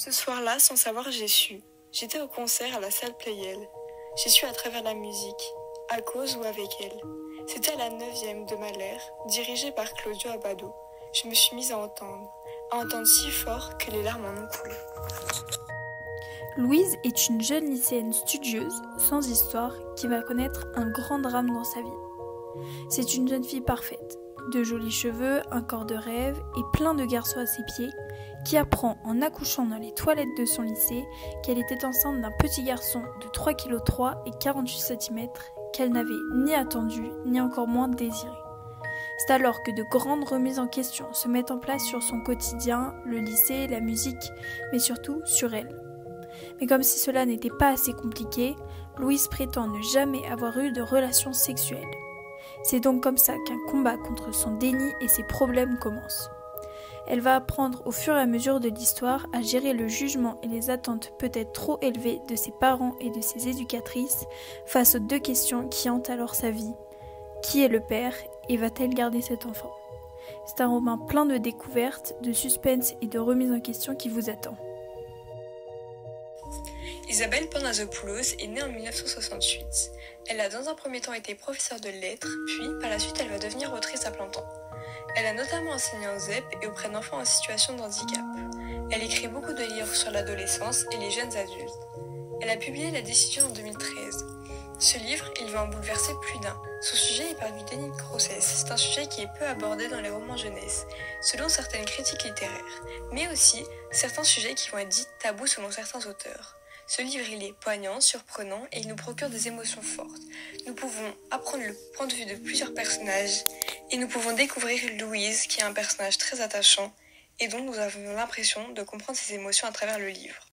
Ce soir-là, sans savoir, j'ai su. J'étais au concert à la salle Playel. J'ai su à travers la musique, à cause ou avec elle. C'était la 9e de Mahler, dirigée par Claudio Abbado. Je me suis mise à entendre si fort que les larmes en ont coulé. Louise est une jeune lycéenne studieuse, sans histoire, qui va connaître un grand drame dans sa vie. C'est une jeune fille parfaite, de jolis cheveux, un corps de rêve et plein de garçons à ses pieds, qui apprend en accouchant dans les toilettes de son lycée qu'elle était enceinte d'un petit garçon de 3,3 kg et 48 cm qu'elle n'avait ni attendu ni encore moins désiré. C'est alors que de grandes remises en question se mettent en place sur son quotidien, le lycée, la musique, mais surtout sur elle. Mais comme si cela n'était pas assez compliqué, Louise prétend ne jamais avoir eu de relations sexuelles. C'est donc comme ça qu'un combat contre son déni et ses problèmes commence. Elle va apprendre au fur et à mesure de l'histoire à gérer le jugement et les attentes peut-être trop élevées de ses parents et de ses éducatrices face aux deux questions qui hantent alors sa vie. Qui est le père et va-t-elle garder cet enfant ? C'est un roman plein de découvertes, de suspense et de remise en question qui vous attend. Isabelle Panazopoulos est née en 1968. Elle a dans un premier temps été professeure de lettres, puis par la suite elle va devenir autrice à plein temps. Elle a notamment enseigné en ZEP et auprès d'enfants en situation de handicap. Elle écrit beaucoup de livres sur l'adolescence et les jeunes adultes. Elle a publié La Décision en 2013. Ce livre, il va en bouleverser plus d'un. Son sujet, il parle du déni de grossesse. C'est un sujet qui est peu abordé dans les romans jeunesse, selon certaines critiques littéraires, mais aussi certains sujets qui vont être dits tabous selon certains auteurs. Ce livre, il est poignant, surprenant et il nous procure des émotions fortes. Nous pouvons apprendre le point de vue de plusieurs personnages et nous pouvons découvrir Louise, qui est un personnage très attachant et dont nous avons l'impression de comprendre ses émotions à travers le livre.